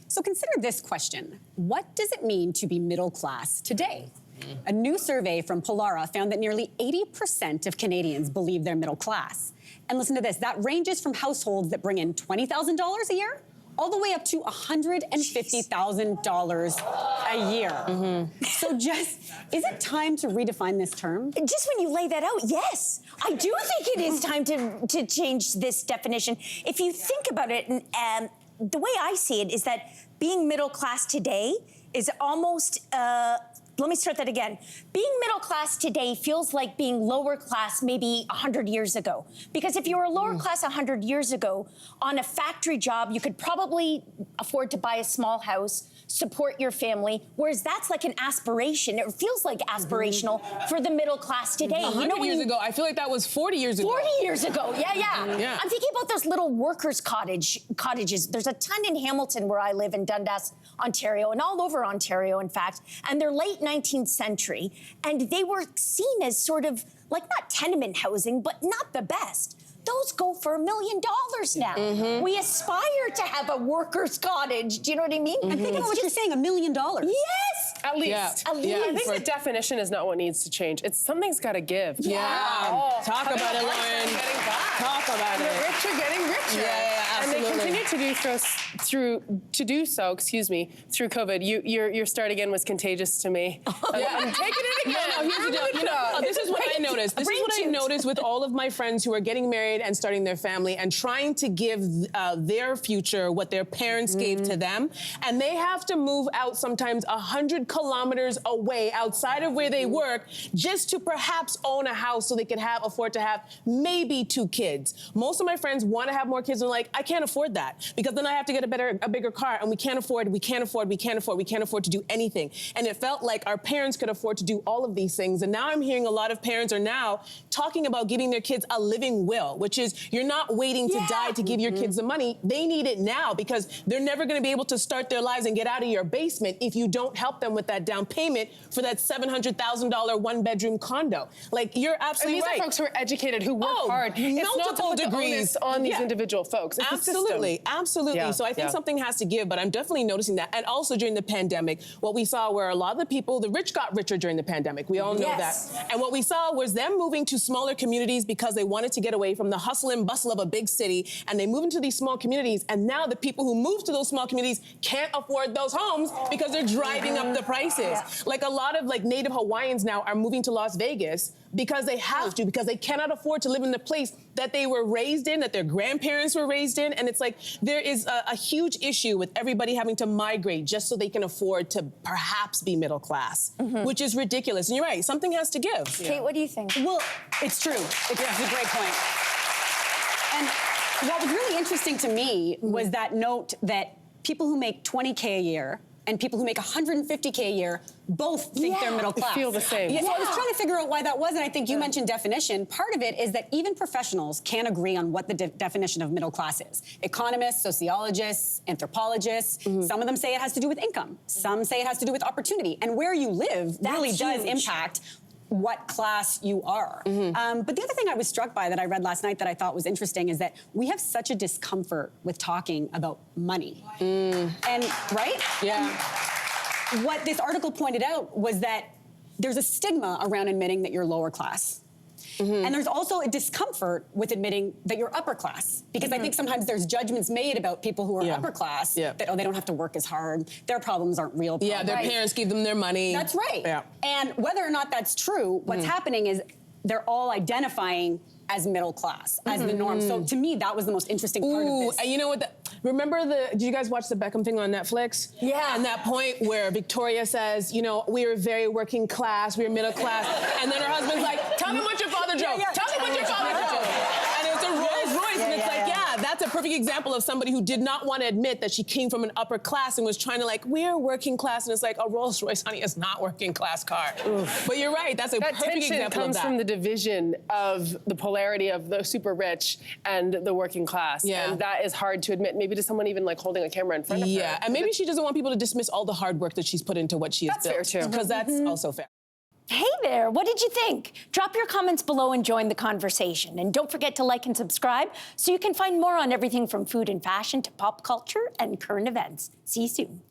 So consider this question. What does it mean to be middle class today? A new survey from Polara found that nearly 80% of Canadians believe they're middle class. And listen to this, that ranges from households that bring in $20,000 a year all the way up to $150,000 a year. So Jess, is it time to redefine this term? Just when you lay that out, yes. I do think it is time to change this definition. If you think about it, and the way I see it is that being middle class today is almost, let me start that again. Being middle class today feels like being lower class maybe 100 years ago. Because if you were lower class 100 years ago, on a factory job, you could probably afford to buy a small house, support your family, whereas that's like an aspiration. It feels like aspirational for the middle class today. 100 years ago, I feel like that was 40 years ago. 40 years ago, yeah. I'm thinking about those little workers' cottages. There's a ton in Hamilton where I live in Dundas, Ontario, and all over Ontario, in fact, and they're late 19th century, and they were seen as sort of like not tenement housing, but not the best. Those go for $1 million now. We aspire to have a worker's cottage. Do you know what I mean? I'm thinking about what you're saying, $1 million. Yes! At least. At least. I think the definition is not what needs to change. It's something's got to give. Talk about it, Lauren. Talk about it. The rich are getting richer. Absolutely. And they continue to do so through COVID. Your start again was contagious to me. I'm taking it again. No, here's the deal. This is what I noticed. This is what I noticed with all of my friends who are getting married and starting their family and trying to give their future what their parents gave to them. And they have to move out sometimes 100 kilometers away outside of where they work just to perhaps own a house so they could afford to have maybe 2 kids. Most of my friends want to have more kids and like, I can't afford that because then I have to get a bigger car and we can't afford to do anything. And it felt like our parents could afford to do all of these things. And now I'm hearing a lot of parents are now talking about giving their kids a living will, which is you're not waiting to die to give your kids the money. They need it now because they're never going to be able to start their lives and get out of your basement if you don't help them with that down payment for that $700,000 1-bedroom condo. Like, you're absolutely right. These are folks who are educated, who work hard. It's not to put the onus on these individual folks. It's absolutely. Yeah. So I think something has to give, but I'm definitely noticing that. And also during the pandemic, what we saw were a lot of the people, the rich got richer during the pandemic. We all know that. And what we saw was them moving to smaller communities because they wanted to get away from the hustle and bustle of a big city. And they move into these small communities. And now the people who move to those small communities can't afford those homes because they're driving up the prices. Like a lot of Native Hawaiians now are moving to Las Vegas because they have to, because they cannot afford to live in the place that they were raised in, that their grandparents were raised in. And it's like, there is a huge issue with everybody having to migrate just so they can afford to perhaps be middle class, which is ridiculous. And you're right, something has to give. Kate, what do you think? Well, it's true. It's a great point. And what was really interesting to me was that note that people who make $20K a year and people who make $150K a year both think they're middle class. They feel the same. So I was trying to figure out why that was, and I think you mentioned definition. Part of it is that even professionals can't agree on what the definition of middle class is. Economists, sociologists, anthropologists, some of them say it has to do with income. Some say it has to do with opportunity. And where you live really does impact what class you are. But the other thing I was struck by that I read last night that I thought was interesting is that we have such a discomfort with talking about money. And, right? Yeah. And what this article pointed out was that there's a stigma around admitting that you're lower class. And there's also a discomfort with admitting that you're upper class. Because I think sometimes there's judgments made about people who are upper class that, oh, they don't have to work as hard. Their problems aren't real problems. Yeah, their parents give them their money. That's right. Yeah. And whether or not that's true, what's happening is they're all identifying as middle class, as the norm. So to me, that was the most interesting part of this. And you know what? Remember did you guys watch the Beckham thing on Netflix? Yeah. And that point where Victoria says, you know, we were very working class, we were middle class. And then her husband's like, tell me what your father drove. Tell me what your father drove. And it's a Rolls Royce. And it's like, that's a perfect example of somebody who did not want to admit that she came from an upper class and was trying to we're working class. And it's like, a Rolls Royce, honey, is not working class car. But you're right, that's a perfect example of that. Comes from the division of the polarity of the super rich and the working class. Yeah. And that is hard to admit, maybe to someone even holding a camera in front of her. Yeah, and maybe she doesn't want people to dismiss all the hard work that she's put into what she has built. That's fair too. Because that's also fair. Hey there, what did you think? Drop your comments below and join the conversation. And don't forget to like and subscribe so you can find more on everything from food and fashion to pop culture and current events. See you soon.